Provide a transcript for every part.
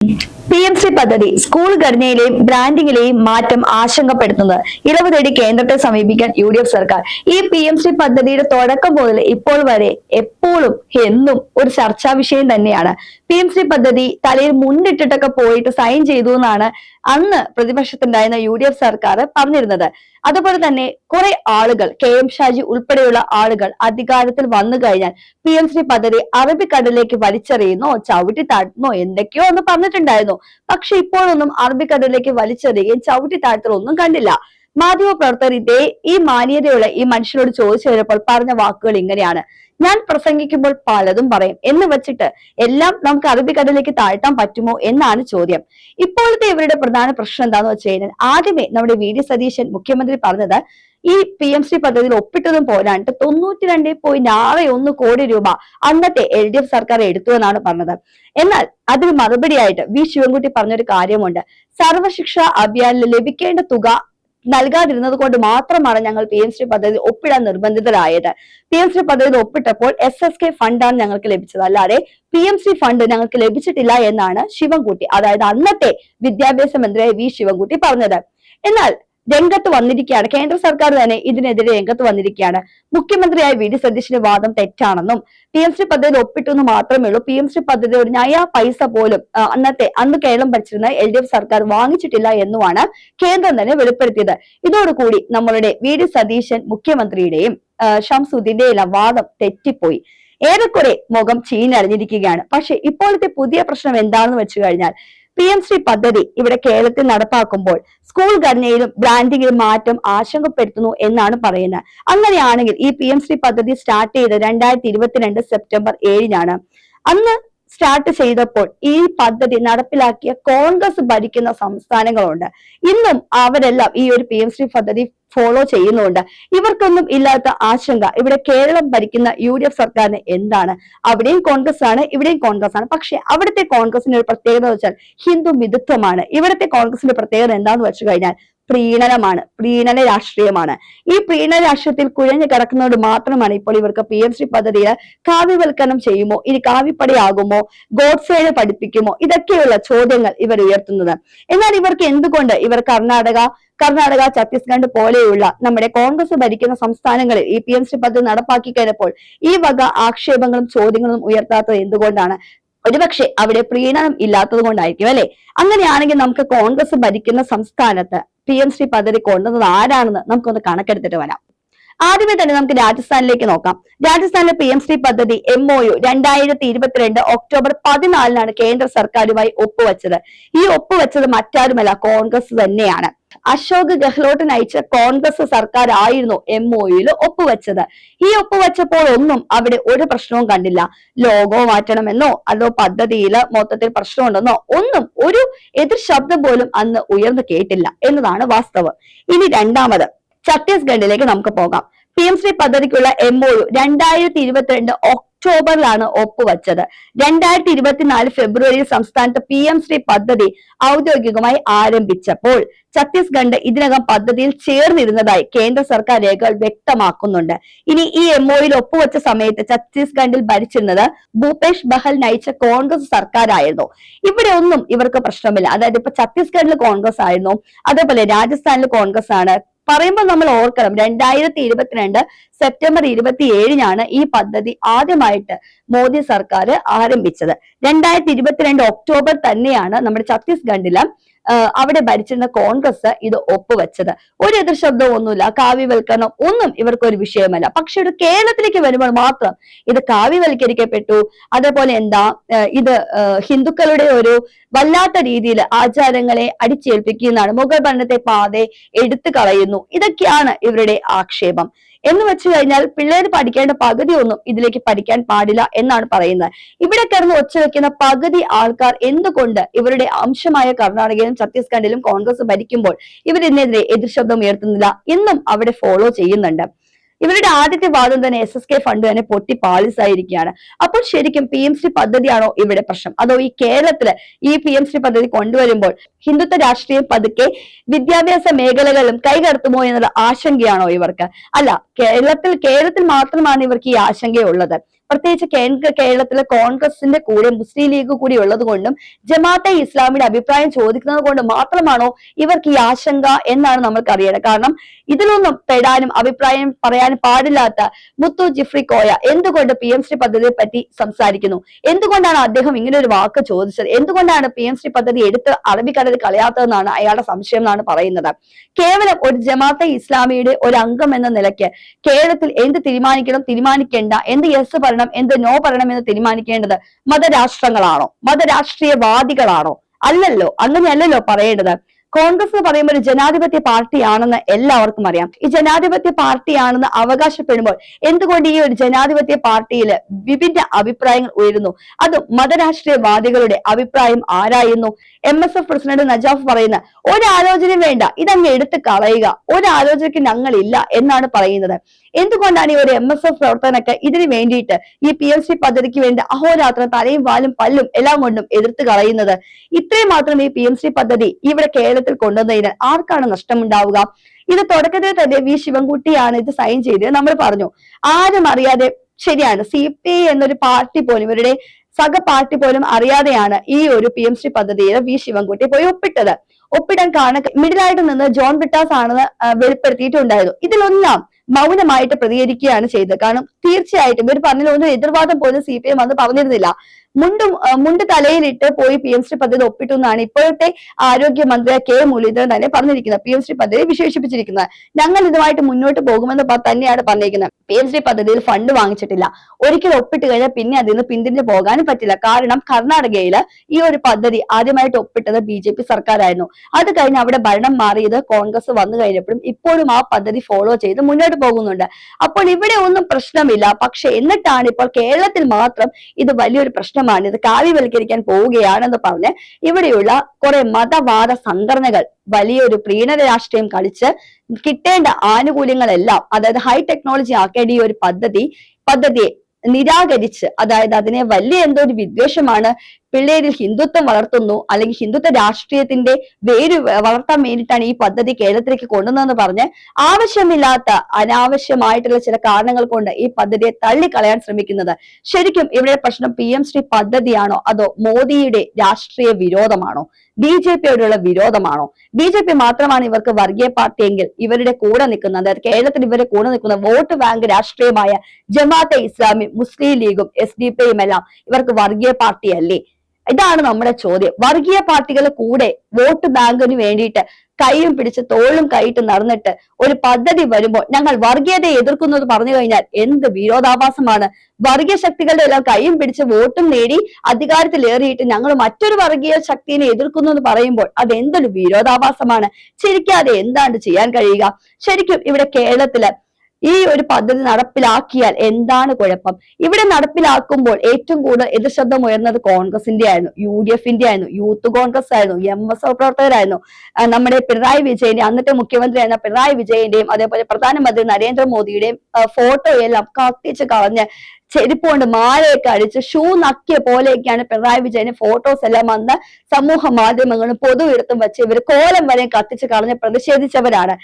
PMC പദ്ധതി school ഘടനയിലെയും ബ്രാൻഡിങ്ങിലെയും മാറ്റം ആശങ്കപ്പെടുത്തുന്നത്. ഇളവ് തേടി കേന്ദ്രത്തെ സമീപിക്കാൻ UDF സർക്കാർ. ഈ PMC പദ്ധതിയുടെ തുടക്കം മുതൽ ഇപ്പോൾ വരെ എപ്പോഴും എന്നും ഒരു ചർച്ചാ വിഷയം തന്നെയാണ്. PMC പദ്ധതി തലയിൽ മുന്നിട്ടിട്ടൊക്കെ പോയിട്ട് സൈൻ ചെയ്തു എന്നാണ് അന്ന് പ്രതിപക്ഷത്തുണ്ടായിരുന്ന UDF സർക്കാർ പറഞ്ഞിരുന്നത്. അതുപോലെ തന്നെ കുറെ ആളുകൾ, KM ഷാജി ഉൾപ്പെടെയുള്ള ആളുകൾ അധികാരത്തിൽ വന്നു കഴിഞ്ഞാൽ PMC പദ്ധതി അറബിക്കടലിലേക്ക് വലിച്ചെറിയുന്നോ ചവിട്ടി താഴ്ത്തുന്നോ എന്തൊക്കെയോ ഒന്ന് പറഞ്ഞിട്ടുണ്ടായിരുന്നു. പക്ഷെ ഇപ്പോഴൊന്നും അറബിക്കടലിലേക്ക് വലിച്ചെറിയുകയും ചവിട്ടി താഴ്ത്തലൊന്നും കണ്ടില്ല. മാധ്യമപ്രവർത്തകർ ഈ മാന്യതയുള്ള ഈ മനുഷ്യനോട് ചോദിച്ചു കഴിഞ്ഞപ്പോൾ പറഞ്ഞ വാക്കുകൾ ഇങ്ങനെയാണ്: ഞാൻ പ്രസംഗിക്കുമ്പോൾ പലതും പറയും എന്ന് വെച്ചിട്ട് എല്ലാം നമുക്ക് അറബിക്കടലിലേക്ക് താഴ്ത്താൻ പറ്റുമോ എന്നാണ് ചോദ്യം. ഇപ്പോഴത്തെ ഇവരുടെ പ്രധാന പ്രശ്നം എന്താന്ന് വെച്ച് കഴിഞ്ഞാൽ, ആദ്യമേ നമ്മുടെ VD സതീശൻ മുഖ്യമന്ത്രി പറഞ്ഞത് ഈ PMC പദ്ധതിയിൽ ഒപ്പിട്ടതും പോരാണ്ട് 92.61 കോടി രൂപ അന്നത്തെ LDF സർക്കാർ എടുത്തു എന്നാണ് പറഞ്ഞത്. എന്നാൽ അതിന് മറുപടിയായിട്ട് ശിവൻകുട്ടി പറഞ്ഞൊരു കാര്യമുണ്ട്: സർവശിക്ഷ അഭിയാനിൽ ലഭിക്കേണ്ട തുക നൽകാതിരുന്നത് കൊണ്ട് മാത്രമാണ് ഞങ്ങൾ PMC പദ്ധതി ഒപ്പിടാൻ നിർബന്ധിതരായത്. PMC പദ്ധതി ഒപ്പിട്ടപ്പോൾ SSK ഫണ്ടാണ് ഞങ്ങൾക്ക് ലഭിച്ചത്, അല്ലാതെ PMC ഫണ്ട് ഞങ്ങൾക്ക് ലഭിച്ചിട്ടില്ല എന്നാണ് ശിവൻകുട്ടി, അതായത് അന്നത്തെ വിദ്യാഭ്യാസ മന്ത്രിയായ ശിവൻകുട്ടി പറഞ്ഞത്. എന്നാൽ രംഗത്ത് വന്നിരിക്കുകയാണ്, കേന്ദ്ര സർക്കാർ തന്നെ ഇതിനെതിരെ രംഗത്ത് വന്നിരിക്കുകയാണ്. മുഖ്യമന്ത്രിയായ VD സതീശിന്റെ വാദം തെറ്റാണെന്നും PMC പദ്ധതി ഒപ്പിട്ടു എന്ന് മാത്രമേ ഉള്ളൂ, PMC പദ്ധതി ഒരു നയാ പൈസ പോലും അന്ന് കേരളം ഭരിച്ചിരുന്ന LDF സർക്കാർ വാങ്ങിച്ചിട്ടില്ല എന്നുമാണ് കേന്ദ്രം തന്നെ വെളിപ്പെടുത്തിയത്. ഇതോടുകൂടി നമ്മളുടെ VD സതീശൻ മുഖ്യമന്ത്രിയുടെയും ഷംസുദ്ദീന്റെയും എല്ലാം വാദം തെറ്റിപ്പോയി. ഏറെക്കുറെ മുഖം ചീഞ്ഞറിഞ്ഞിരിക്കുകയാണ്. പക്ഷെ ഇപ്പോഴത്തെ പുതിയ പ്രശ്നം എന്താണെന്ന് വെച്ചു കഴിഞ്ഞാൽ, PMC പദ്ധതി ഇവിടെ കേരളത്തിൽ നടപ്പാക്കുമ്പോൾ സ്കൂൾ ഘടനയിലും ബ്രാൻഡിങ്ങിലും മാറ്റം ആശങ്കപ്പെടുത്തുന്നു എന്നാണ് പറയുന്നത്. അങ്ങനെയാണെങ്കിൽ ഈ PMC പദ്ധതി സ്റ്റാർട്ട് ചെയ്തത് 2022 സെപ്റ്റംബർ 7-നാണ്. അന്ന് സ്റ്റാർട്ട് ചെയ്തപ്പോൾ ഈ പദ്ധതി നടപ്പിലാക്കിയ കോൺഗ്രസ് ഭരിക്കുന്ന സംസ്ഥാനങ്ങളുണ്ട്. ഇന്നും അവരെല്ലാം ഈ ഒരു PMC പദ്ധതി ഫോളോ ചെയ്യുന്നുണ്ട്. ഇവർക്കൊന്നും ഇല്ലാത്ത ആശങ്ക ഇവിടെ കേരളം ഭരിക്കുന്ന UDF സർക്കാരിന് എന്താണ്? അവിടെയും കോൺഗ്രസ് ആണ്, ഇവിടെയും കോൺഗ്രസ് ആണ്. പക്ഷെ അവിടുത്തെ കോൺഗ്രസിന്റെ ഒരു പ്രത്യേകത വെച്ചാൽ ഹിന്ദു മിതത്വമാണ്. ഇവിടുത്തെ കോൺഗ്രസിന്റെ പ്രത്യേകത എന്താന്ന് വെച്ചു കഴിഞ്ഞാൽ പ്രീണനമാണ്, പ്രീണന രാഷ്ട്രീയമാണ്. ഈ പ്രീണന രാഷ്ട്രീയത്തിൽ കുഴഞ്ഞു കിടക്കുന്നതുകൊണ്ട് മാത്രമാണ് ഇപ്പോൾ ഇവർക്ക് PMC പദ്ധതിയിൽ കാവ്യവൽക്കരണം ചെയ്യുമോ, ഇനി കാവ്യപ്പടിയാകുമോ, ഗോഡ്സേനെ പഠിപ്പിക്കുമോ, ഇതൊക്കെയുള്ള ചോദ്യങ്ങൾ ഇവർ ഉയർത്തുന്നത്. എന്നാൽ ഇവർക്ക് എന്തുകൊണ്ട് ഇവർ കർണാടക, ഛത്തീസ്ഗഡ് പോലെയുള്ള നമ്മുടെ കോൺഗ്രസ് ഭരിക്കുന്ന സംസ്ഥാനങ്ങളിൽ ഈ PMC പദ്ധതി നടപ്പാക്കി കഴിഞ്ഞപ്പോൾ ഈ വക ആക്ഷേപങ്ങളും ചോദ്യങ്ങളും ഉയർത്താത്തത് എന്തുകൊണ്ടാണ്? ഒരുപക്ഷെ അവിടെ പ്രീണനം ഇല്ലാത്തത് കൊണ്ടായിരിക്കും അല്ലെ? അങ്ങനെയാണെങ്കിൽ നമുക്ക് കോൺഗ്രസ് ഭരിക്കുന്ന സംസ്ഥാനത്ത് PMC പദ്ധതി കൊണ്ടുവന്നത് ആരാണെന്ന് നമുക്കൊന്ന് കണക്കെടുത്തിട്ട് വരാം. ആദ്യമേ തന്നെ നമുക്ക് രാജസ്ഥാനിലേക്ക് നോക്കാം. രാജസ്ഥാനിലെ PMC പദ്ധതി MOU 2022 ഒക്ടോബർ 14-നാണ് കേന്ദ്ര സർക്കാരുമായി ഒപ്പുവെച്ചത്. ഈ ഒപ്പുവെച്ചത് മറ്റാരുമല്ല, കോൺഗ്രസ് തന്നെയാണ്. അശോക് ഗെഹ്ലോട്ട് നയിച്ച കോൺഗ്രസ് സർക്കാർ ആയിരുന്നു MOUയിൽ ഒപ്പുവെച്ചത്. ഈ ഒപ്പുവെച്ചപ്പോൾ ഒന്നും അവിടെ ഒരു പ്രശ്നവും കണ്ടില്ല. ലോഗോ മാറ്റണമെന്നോ അതോ പദ്ധതിയിൽ മൊത്തത്തിൽ പ്രശ്നമുണ്ടെന്നോ ഒന്നും ഒരു എതിർ ശബ്ദം പോലും അന്ന് ഉയർന്നു കേട്ടില്ല എന്നതാണ് വാസ്തവം. ഇനി രണ്ടാമത് ഛത്തീസ്ഗഡിലേക്ക് നമുക്ക് പോകാം. PMC പദ്ധതിക്കുള്ള MOU 2022 ഒക്ടോബറിലാണ് ഒപ്പുവെച്ചത്. 2024 ഫെബ്രുവരിയിൽ സംസ്ഥാനത്ത് PMC പദ്ധതി ഔദ്യോഗികമായി ആരംഭിച്ചപ്പോൾ ഛത്തീസ്ഗഡ് ഇതിനകം പദ്ധതിയിൽ ചേർന്നിരുന്നതായി കേന്ദ്ര സർക്കാർ രേഖകൾ വ്യക്തമാക്കുന്നുണ്ട്. ഇനി ഈ MOUയിൽ ഒപ്പുവെച്ച സമയത്ത് ഛത്തീസ്ഗഡിൽ ഭരിച്ചിരുന്നത് ഭൂപേഷ് ബഹൽ നയിച്ച കോൺഗ്രസ് സർക്കാരായിരുന്നു. ഇവിടെ ഒന്നും ഇവർക്ക് പ്രശ്നമില്ല. അതായത് ഇപ്പൊ ഛത്തീസ്ഗഡിൽ കോൺഗ്രസ് ആയിരുന്നു, അതേപോലെ രാജസ്ഥാനിൽ കോൺഗ്രസ് ആണ്. പറയുമ്പോൾ നമ്മൾ ഓർക്കണം, 2022 സെപ്റ്റംബർ 27-നാണ് ഈ പദ്ധതി ആദ്യമായിട്ട് മോദി സർക്കാർ ആരംഭിച്ചത്. 2022 ഒക്ടോബർ തന്നെയാണ് നമ്മുടെ ഛത്തീസ്ഗഡില് അവിടെ ഭരിച്ചിരുന്ന കോൺഗ്രസ് ഇത് ഒപ്പുവെച്ചത്. ഒരു എതിർ ശബ്ദവും ഒന്നുമില്ല, കാവ്യവൽക്കരണം ഒന്നും ഇവർക്ക് ഒരു വിഷയമല്ല. പക്ഷെ ഒരു കേരളത്തിലേക്ക് വരുമ്പോൾ മാത്രം ഇത് കാവ്യവൽക്കരിക്കപ്പെട്ടു. അതേപോലെ ഇത് ഹിന്ദുക്കളുടെ ഒരു വല്ലാത്ത രീതിയിൽ ആചാരങ്ങളെ അടിച്ചേൽപ്പിക്കുന്നതാണ്, മുഗൾ ഭരണത്തെ പാതെ എടുത്തു കളയുന്നു, ഇതൊക്കെയാണ് ഇവരുടെ ആക്ഷേപം. എന്ന് വെച്ചു കഴിഞ്ഞാൽ പിള്ളേർ പഠിക്കേണ്ട പകുതി ഒന്നും ഇതിലേക്ക് പഠിക്കാൻ പാടില്ല എന്നാണ് പറയുന്നത്. ഇവിടെ കിടന്ന് ഒച്ചവെക്കുന്ന പകുതി ആൾക്കാർ എന്തുകൊണ്ട് ഇവരുടെ അംശമായ കർണാടകയിലും ഛത്തീസ്ഗഡിലും കോൺഗ്രസ് ഭരിക്കുമ്പോൾ ഇവരിനെതിരെ എതിർ ശബ്ദം ഉയർത്തുന്നില്ല? ഇന്നും അവിടെ ഫോളോ ചെയ്യുന്നുണ്ട്. ഇവരുടെ ആദ്യത്തെ വാദം തന്നെ SSK ഫണ്ട് തന്നെ പൊട്ടി പാളിസായിരിക്കുകയാണ്. അപ്പോൾ ശരിക്കും PMC പദ്ധതിയാണോ ഇവിടെ പ്രശ്നം, അതോ ഈ കേരളത്തില് ഈ PMC പദ്ധതി കൊണ്ടുവരുമ്പോൾ ഹിന്ദുത്വ രാഷ്ട്രീയം പതുക്കെ വിദ്യാഭ്യാസ മേഖലകളിലും കൈകടത്തുമോ എന്നുള്ള ആശങ്കയാണോ ഇവർക്ക്? അല്ല, കേരളത്തിൽ മാത്രമാണ് ഇവർക്ക് ഈ ആശങ്കയുള്ളത്. പ്രത്യേകിച്ച് കേരളത്തിലെ കോൺഗ്രസിന്റെ കൂടെ മുസ്ലിം ലീഗ് കൂടി ഉള്ളത് കൊണ്ടും ജമാഅത്തെ ഇസ്ലാമിയുടെ അഭിപ്രായം ചോദിക്കുന്നത് കൊണ്ട് മാത്രമാണോ ഇവർക്ക് ഈ ആശങ്ക എന്നാണ് നമ്മൾക്ക് അറിയേണ്ടത്. കാരണം ഇതിലൊന്നും പെടാനും അഭിപ്രായം പറയാനും പാടില്ലാത്ത മുത്തു ജിഫ്രി കോയ എന്തുകൊണ്ട് PMC പദ്ധതിയെ പറ്റി സംസാരിക്കുന്നു? എന്തുകൊണ്ടാണ് അദ്ദേഹം ഇങ്ങനെ ഒരു വാക്ക് ചോദിച്ചത്? എന്തുകൊണ്ടാണ് PMC പദ്ധതി എടുത്ത് അറബിക്കടലിൽ കളയാത്തതെന്നാണ് അയാളുടെ സംശയം എന്നാണ് പറയുന്നത്. കേവലം ഒരു ജമാഅത്തെ ഇസ്ലാമിയുടെ ഒരു അംഗം എന്ന നിലയ്ക്ക് കേരളത്തിൽ എന്ത് തീരുമാനിക്കണം, തീരുമാനിക്കേണ്ട, എന്ത് യെസ് പറയണം, എന്ത് നോ പറയണം എന്ന് തീരുമാനിക്കേണ്ടത് മതരാഷ്ട്രങ്ങളാണോ, മതരാഷ്ട്രീയവാദികളാണോ? അല്ലല്ലോ, അങ്ങനെയല്ലല്ലോ പറയേണ്ടത്. കോൺഗ്രസ് എന്ന് പറയുമ്പോൾ ഒരു ജനാധിപത്യ പാർട്ടിയാണെന്ന് എല്ലാവർക്കും അറിയാം. ഈ ജനാധിപത്യ പാർട്ടിയാണെന്ന് അവകാശപ്പെടുമ്പോൾ എന്തുകൊണ്ട് ഈ ഒരു ജനാധിപത്യ പാർട്ടിയിൽ വിഭിന്ന അഭിപ്രായങ്ങൾ ഉയരുന്നു? അതും മതരാഷ്ട്രീയവാദികളുടെ അഭിപ്രായം ആരായുന്നു? MSF പ്രസിഡന്റ് നജാഫ് പറയുന്ന ഒരാലോചനയും വേണ്ട, ഇതങ്ങ് എടുത്ത് കളയുക, ഒരാലോചനയ്ക്ക് ഞങ്ങളില്ല എന്നാണ് പറയുന്നത്. എന്തുകൊണ്ടാണ് ഈ ഒരു MSF പ്രവർത്തനൊക്കെ ഇതിനു വേണ്ടിയിട്ട് ഈ PMC പദ്ധതിക്ക് വേണ്ടി അഹോരാത്രം തലയും വാലും പല്ലും എല്ലാം കൊണ്ടും എതിർത്ത് കളയുന്നത്? ഇത്രയും മാത്രം ഈ PMC പദ്ധതി ഇവിടെ കേരളത്തിൽ കൊണ്ടുവന്നതിന് ആർക്കാണ് നഷ്ടമുണ്ടാവുക? ഇത് തുടക്കത്തിൽ തന്നെ വി ശിവൻകുട്ടിയാണ് ഇത് സൈൻ ചെയ്തത് നമ്മൾ പറഞ്ഞു. ആരും അറിയാതെ, ശരിയാണ്, CPI എന്നൊരു പാർട്ടി പോലും, ഇവരുടെ സഹ പാർട്ടി പോലും അറിയാതെയാണ് ഈ ഒരു PMC പദ്ധതിയിൽ വി ശിവൻകുട്ടി പോയി ഒപ്പിട്ടത്. ഒപ്പിടാൻ കാരണം മിഡിലായിട്ട് നിന്ന് ജോൺ ബ്രിട്ടാസ് ആണെന്ന് വെളിപ്പെടുത്തിയിട്ടുണ്ടായിരുന്നു. ഇതിലൊന്നാം മൗനമായിട്ട് പ്രതികരിക്കുകയാണ് ചെയ്തത്. കാരണം തീർച്ചയായിട്ടും ഇവർ പറഞ്ഞതിലൊന്നും എതിർവാദം പോലും CPM വന്ന് പറഞ്ഞിരുന്നില്ല. മുണ്ട് തലയിലിട്ട് പോയി PMC പദ്ധതി ഒപ്പിട്ടു എന്നാണ് ഇപ്പോഴത്തെ ആരോഗ്യമന്ത്രി K മുരളീധരൻ തന്നെ പറഞ്ഞിരിക്കുന്നത്. PMC പദ്ധതി വിശേഷിപ്പിച്ചിരിക്കുന്നത്. ഞങ്ങൾ ഇതുമായിട്ട് മുന്നോട്ട് പോകുമെന്ന് തന്നെയാണ് പറഞ്ഞിരിക്കുന്നത്. PMC പദ്ധതിയിൽ ഫണ്ട് വാങ്ങിച്ചിട്ടില്ല. ഒരിക്കൽ ഒപ്പിട്ട് കഴിഞ്ഞാൽ പിന്നെ അതിൽ നിന്ന് പിന്തിരിഞ്ഞു പോകാനും പറ്റില്ല. കാരണം കർണാടകയില് ഈ ഒരു പദ്ധതി ആദ്യമായിട്ട് ഒപ്പിട്ടത് BJP സർക്കാരായിരുന്നു. അത് കഴിഞ്ഞ് അവിടെ ഭരണം മാറിയത് കോൺഗ്രസ് വന്നു കഴിഞ്ഞപ്പോഴും ഇപ്പോഴും ആ പദ്ധതി ഫോളോ ചെയ്ത് മുന്നോട്ട് പോകുന്നുണ്ട്. അപ്പോൾ ഇവിടെ ഒന്നും പ്രശ്നമില്ല. പക്ഷെ എന്നിട്ടാണ് ഇപ്പോൾ കേരളത്തിൽ മാത്രം ഇത് വലിയൊരു പ്രശ്നമാണ്, ഇത് കാവ്യവൽക്കരിക്കാൻ പോവുകയാണെന്ന് പറഞ്ഞ് ഇവിടെയുള്ള കുറെ മതവാദ സംഘടനകൾ വലിയൊരു പ്രീണന രാഷ്ട്രീയം കളിച്ച് കിട്ടേണ്ട ആനുകൂല്യങ്ങളെല്ലാം, അതായത് ഹൈ ടെക്നോളജി ആക്കേണ്ട ഈ ഒരു പദ്ധതിയെ നിരാകരിച്ച്, അതായത് അതിനെ വലിയ എന്തോ ഒരു വിദ്വേഷമാണ്, പിള്ളേരിൽ ഹിന്ദുത്വം വളർത്തുന്നു, അല്ലെങ്കിൽ ഹിന്ദുത്വ രാഷ്ട്രീയത്തിന്റെ വേര് വളർത്താൻ വേണ്ടിയിട്ടാണ് ഈ പദ്ധതി കേരളത്തിലേക്ക് കൊണ്ടുവന്നതെന്ന് പറഞ്ഞ് ആവശ്യമില്ലാത്ത അനാവശ്യമായിട്ടുള്ള ചില കാരണങ്ങൾ കൊണ്ട് ഈ പദ്ധതിയെ തള്ളിക്കളയാൻ ശ്രമിക്കുന്നത്. ശരിക്കും ഇവിടെ പ്രശ്നം PMC പദ്ധതിയാണോ അതോ മോദിയുടെ രാഷ്ട്രീയ വിരോധമാണോ, BJPയോടുള്ള വിരോധമാണോ? BJP മാത്രമാണ് ഇവർക്ക് വർഗീയ പാർട്ടി എങ്കിൽ ഇവരുടെ കൂടെ നിൽക്കുന്ന, അതായത് കേരളത്തിൽ ഇവരുടെ കൂടെ നിൽക്കുന്ന വോട്ട് ബാങ്ക് രാഷ്ട്രീയമായ ജമാഅത്തെ ഇസ്ലാമി, മുസ്ലിം ലീഗും SDPയും എല്ലാം ഇവർക്ക് വർഗീയ പാർട്ടിയല്ലേ? ഇതാണ് നമ്മുടെ ചോദ്യം. വർഗീയ പാർട്ടികൾ കൂടെ വോട്ട് ബാങ്കിന് വേണ്ടിയിട്ട് കൈയും പിടിച്ച് തോളും കൈയിട്ട് നടന്നിട്ട് ഒരു പദ്ധതി വരുമ്പോൾ ഞങ്ങൾ വർഗീയതയെ എതിർക്കുന്നത് പറഞ്ഞു കഴിഞ്ഞാൽ എന്ത് വിരോധാഭാസമാണ്? വർഗീയ ശക്തികളുടെ എല്ലാം കൈയും പിടിച്ച് വോട്ടും നേടി അധികാരത്തിലേറിയിട്ട് ഞങ്ങൾ മറ്റൊരു വർഗീയ ശക്തിയെ എതിർക്കുന്നു എന്ന് പറയുമ്പോൾ അത് എന്തൊരു വിരോധാഭാസമാണ്? ചിരിക്കാതെ എന്താണ് ചെയ്യാൻ കഴിയുക? ശരിക്കും ഇവിടെ കേരളത്തില് ഈ ഒരു പദ്ധതി നടപ്പിലാക്കിയാൽ എന്താണ് കുഴപ്പം? ഇവിടെ നടപ്പിലാക്കുമ്പോൾ ഏറ്റവും കൂടുതൽ എതിർശബ്ദം ഉയർന്നത് കോൺഗ്രസിന്റെ ആയിരുന്നു, UDFന്റെ ആയിരുന്നു, യൂത്ത് കോൺഗ്രസ് ആയിരുന്നു, MSF പ്രവർത്തകരായിരുന്നു. നമ്മുടെ പിണറായി വിജയന്റെ, അന്നത്തെ മുഖ്യമന്ത്രിയായിരുന്ന പിണറായി വിജയന്റെയും അതേപോലെ പ്രധാനമന്ത്രി നരേന്ദ്രമോദിയുടെയും ഫോട്ടോയെല്ലാം കത്തിച്ച് കളഞ്ഞ് ചെരുപ്പ് കൊണ്ട് മാലയൊക്കെ അടിച്ച് ഷൂ നക്കിയ പോലെയൊക്കെയാണ് പിണറായി വിജയന്റെ ഫോട്ടോസ് എല്ലാം വന്ന് സമൂഹ മാധ്യമങ്ങളും പൊതു ഇടത്തും വെച്ച് ഇവർ കോലം വരെ കത്തിച്ച് കളഞ്ഞ് പ്രതിഷേധിച്ചവരാണ്.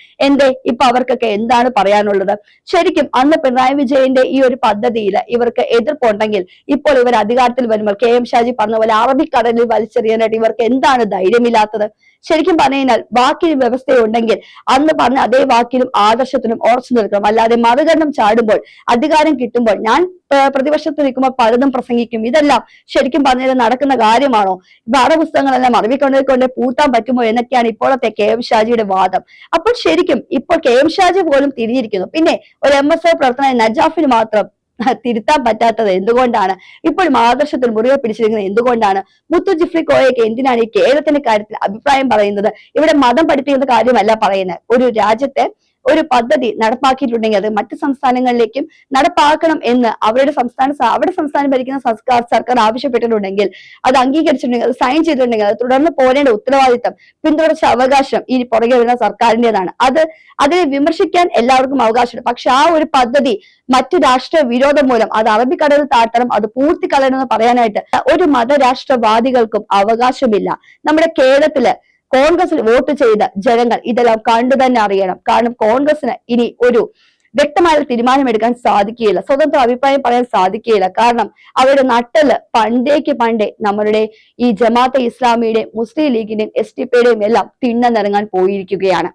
ഇപ്പൊ അവർക്കൊക്കെ എന്താണ് പറയാനുള്ളത്? ശരിക്കും അന്ന് പിണറായി വിജയന്റെ ഈ ഒരു പദ്ധതിയിൽ ഇവർക്ക് എതിർപ്പുണ്ടെങ്കിൽ ഇപ്പോൾ ഇവർ അധികാരത്തിൽ വരുമ്പോൾ KM ഷാജി പറഞ്ഞ പോലെ അറബിക്കടലിൽ വലിച്ചെറിയാനായിട്ട് ഇവർക്ക് എന്താണ് ധൈര്യമില്ലാത്തത്? ശരിക്കും പറഞ്ഞു കഴിഞ്ഞാൽ വാക്കിന് വ്യവസ്ഥയുണ്ടെങ്കിൽ അന്ന് പറഞ്ഞ അതേ വാക്കിലും ആദർശത്തിനും ഉറച്ചു നിൽക്കണം. അല്ലാതെ മറുകണ്ഠം ചാടുമ്പോൾ അധികാരം കിട്ടുമ്പോൾ ഞാൻ പ്രതിപക്ഷത്ത് നിൽക്കുമ്പോൾ പലതും പ്രസംഗിക്കും, ഇതെല്ലാം ശരിക്കും പറഞ്ഞത് നടക്കുന്ന കാര്യമാണോ? പാഠപുസ്തകങ്ങളെല്ലാം അറിവിക്കൊണ്ടേ പൂട്ടാൻ പറ്റുമോ എന്നൊക്കെയാണ് ഇപ്പോഴത്തെ KM ഷാജിയുടെ വാദം. അപ്പോൾ ശരിക്കും ഇപ്പോൾ KM ഷാജി പോലും തിരിഞ്ഞിരിക്കുന്നു. പിന്നെ ഒരു MSF പ്രവർത്തന നജാഫിന് മാത്രം തിരുത്താൻ പറ്റാത്തത് എന്തുകൊണ്ടാണ്? ഇപ്പോഴും ആദർശത്തിൽ മുറിവ് പിടിച്ചിരിക്കുന്നത് എന്തുകൊണ്ടാണ്? മുത്തു ജിഫ്രി കോയയ്ക്ക് എന്തിനാണ് ഈ കേരളത്തിന്റെ കാര്യത്തിൽ അഭിപ്രായം പറയുന്നത്? ഇവിടെ മതം പഠിപ്പിക്കുന്ന കാര്യമല്ല പറയുന്നത്. ഒരു രാജ്യത്തെ ഒരു പദ്ധതി നടപ്പാക്കിയിട്ടുണ്ടെങ്കിൽ അത് മറ്റു സംസ്ഥാനങ്ങളിലേക്കും നടപ്പാക്കണം എന്ന് അവിടെ സംസ്ഥാനം ഭരിക്കുന്ന സർക്കാർ ആവശ്യപ്പെട്ടിട്ടുണ്ടെങ്കിൽ, അത് അംഗീകരിച്ചിട്ടുണ്ടെങ്കിൽ, അത് സൈൻ ചെയ്തിട്ടുണ്ടെങ്കിൽ അത് തുടർന്ന് പോരേണ്ട ഉത്തരവാദിത്തം, പിന്തുടർച്ച അവകാശം ഈ പുറകെ വരുന്ന സർക്കാരിന്റേതാണ്. അതിനെ വിമർശിക്കാൻ എല്ലാവർക്കും അവകാശമുണ്ട്. പക്ഷെ ആ ഒരു പദ്ധതി മറ്റു രാഷ്ട്രീയ വിരോധം മൂലം അത് അറബിക്കടലിൽ താഴ്ത്തണം, അത് പൂർത്തി കളയണമെന്ന് പറയാനായിട്ട് ഒരു മതരാഷ്ട്രവാദികൾക്കും അവകാശമില്ല. നമ്മുടെ കേരളത്തില് കോൺഗ്രസിൽ വോട്ട് ചെയ്ത ജനങ്ങൾ ഇതെല്ലാം കണ്ടു തന്നെ അറിയണം. കാരണം കോൺഗ്രസിന് ഇനി ഒരു വ്യക്തമായ തീരുമാനമെടുക്കാൻ സാധിക്കുകയില്ല, സ്വതന്ത്ര അഭിപ്രായം പറയാൻ സാധിക്കുകയില്ല. കാരണം അവരുടെ നട്ടല് പണ്ടേ നമ്മളുടെ ഈ ജമാഅത്തെ ഇസ്ലാമിയുടെയും മുസ്ലിം ലീഗിന്റെയും SDPയുടെയും എല്ലാം തിണ്ണ നിറങ്ങാൻ പോയിരിക്കുകയാണ്.